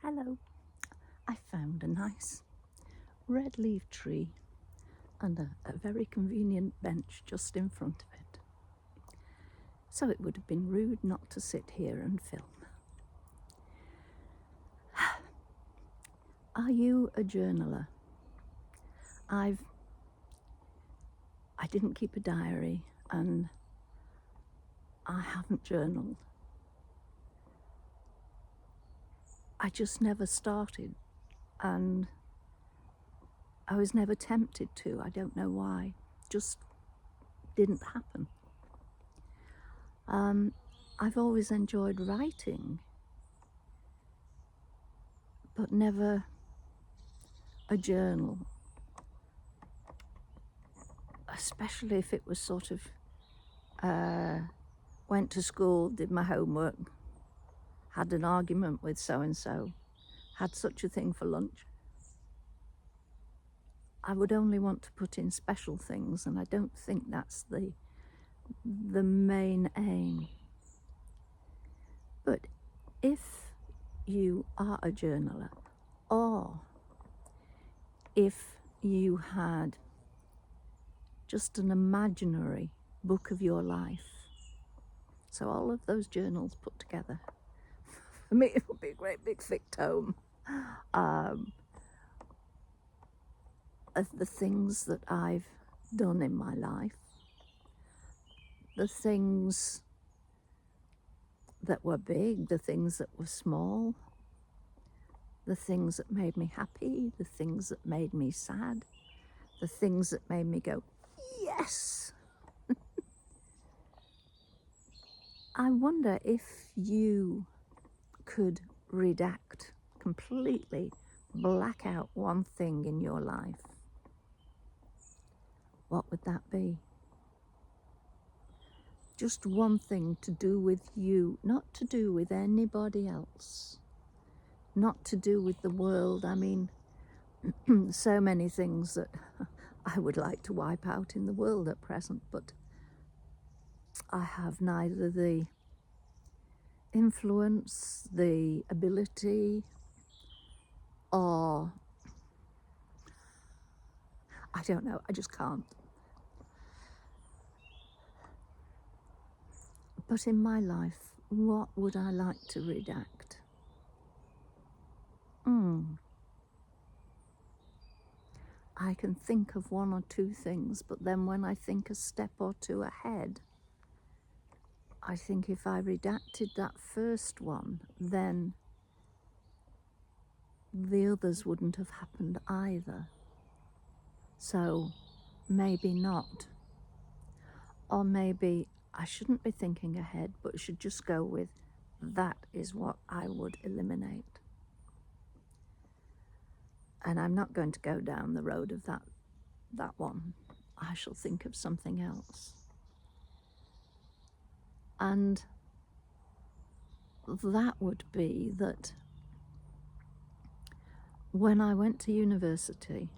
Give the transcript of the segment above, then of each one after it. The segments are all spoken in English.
Hello. I found a nice red leaf tree and a very convenient bench just in front of it. So it would have been rude not to sit here and film. Are you a journaler? I didn't keep a diary and I haven't journaled. I just never started and I was never tempted to. I don't know why. Just didn't happen. I've always enjoyed writing, but never a journal, especially if it was sort of went to school, did my homework, had an argument with so-and-so, had such a thing for lunch. I would only want to put in special things, and I don't think that's the main aim. But if you are a journaler, or if you had just an imaginary book of your life, so all of those journals put together, for me it would be a great big thick tome of the things that I've done in my life, the things that were big, the things that were small, the things that made me happy, the things that made me sad, the things that made me go, yes! I wonder if you could redact, completely black out one thing in your life. What would that be? Just one thing to do with you, not to do with anybody else, not to do with the world. I mean, so many things that I would like to wipe out in the world at present, but I have neither the influence, the ability, or I don't know, I just can't. But in my life, what would I like to redact? I can think of one or two things, but then when I think a step or two ahead, I think if I redacted that first one, then the others wouldn't have happened either. So maybe not. Or maybe I shouldn't be thinking ahead, but should just go with, that is what I would eliminate. And I'm not going to go down the road of that one. I shall think of something else. And that would be that when I went to university,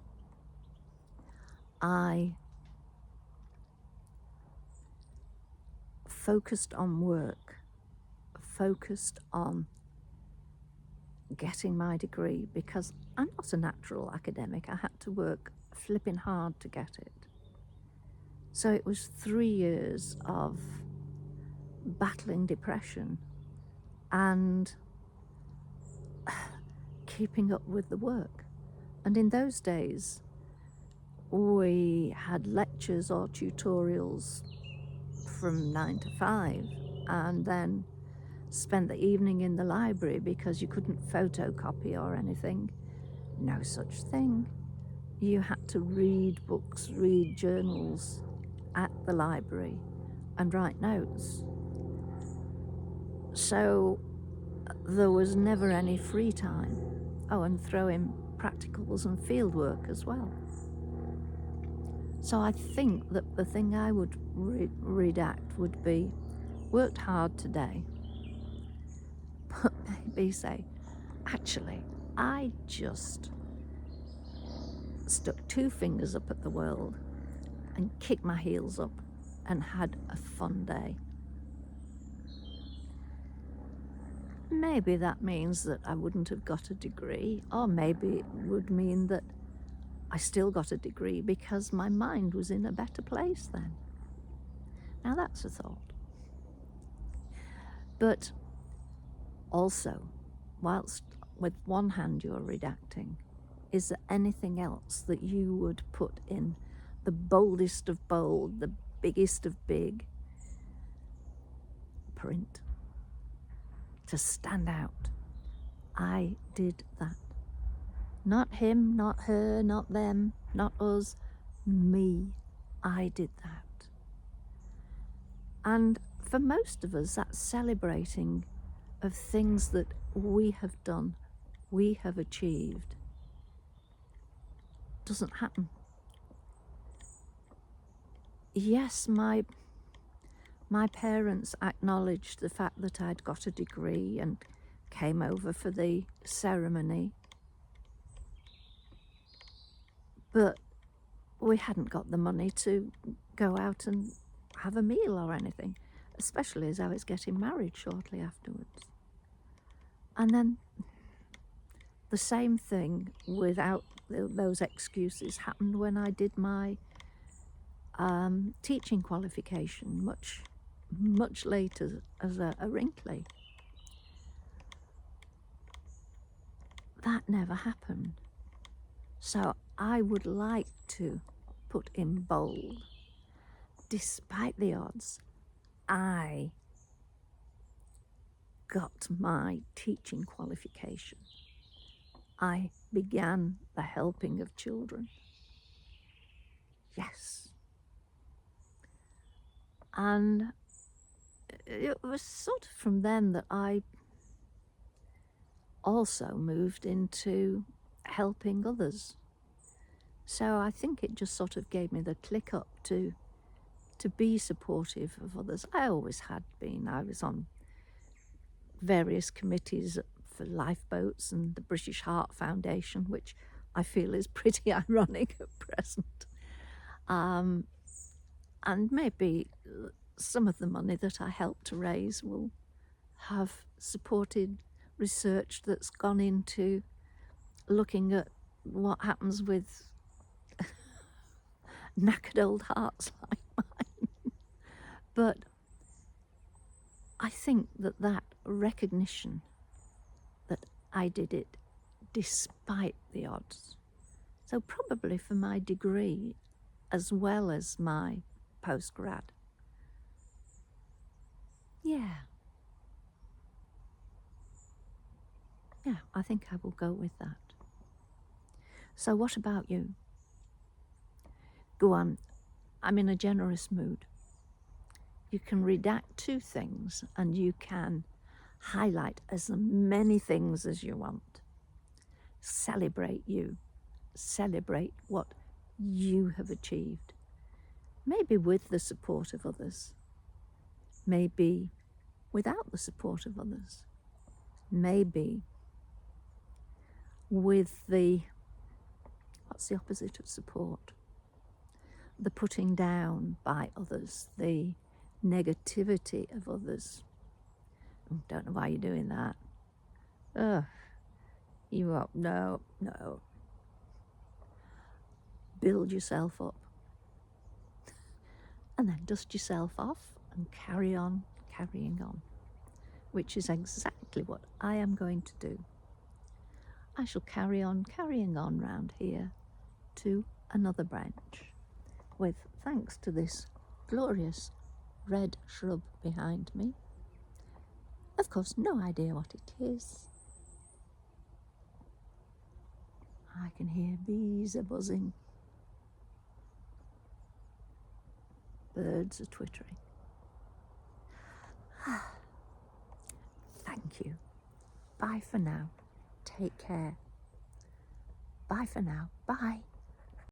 I focused on work, focused on getting my degree, because I'm not a natural academic. I had to work flipping hard to get it. So it was 3 years of battling depression and keeping up with the work. And in those days, we had lectures or tutorials from 9 to 5, and then spent the evening in the library because you couldn't photocopy or anything. No such thing. You had to read books, read journals at the library and write notes. So there was never any free time. Oh, and throw in practicals and field work as well. So I think that the thing I would redact would be, worked hard today, but maybe say, actually, I just stuck 2 fingers up at the world and kicked my heels up and had a fun day. maybe that means that I wouldn't have got a degree, or maybe it would mean that I still got a degree because my mind was in a better place then. Now that's a thought. But also, whilst with one hand you're redacting, is there anything else that you would put in the boldest of bold, the biggest of big print to stand out? I did that. Not him, not her, not them, not us, me. I did that. And for most of us, that's celebrating of things that we have done, we have achieved. Doesn't happen. Yes, my parents acknowledged the fact that I'd got a degree and came over for the ceremony, but we hadn't got the money to go out and have a meal or anything, especially as I was getting married shortly afterwards. And then the same thing without those excuses happened when I did my teaching qualification much later as a Wrinkly. That never happened. So I would like to put in bold, despite the odds, I got my teaching qualification. I began the helping of children. Yes. And it was sort of from then that I also moved into helping others. So I think it just sort of gave me the click up to be supportive of others. I always had been. I was on various committees for lifeboats and the British Heart Foundation, which I feel is pretty ironic at present. And maybe some of the money that I helped to raise will have supported research that's gone into looking at what happens with knackered old hearts like mine. But I think that recognition that I did it despite the odds. So probably for my degree as well as my postgrad. Yeah, I think I will go with that. So what about you? Go on, I'm in a generous mood. You can redact 2 things and you can highlight as many things as you want. Celebrate you. Celebrate what you have achieved. Maybe with the support of others. Maybe without the support of others. Maybe with what's the opposite of support? The putting down by others, the negativity of others. Don't know why you're doing that. Ugh, you up? No. Build yourself up. And then dust yourself off and carry on carrying on, which is exactly what I am going to do. I shall carry on carrying on round here to another branch with, thanks to this glorious red shrub behind me. Of course, no idea what it is. I can hear bees are buzzing. Birds are twittering. Thank you. Bye for now. Take care. Bye for now. Bye.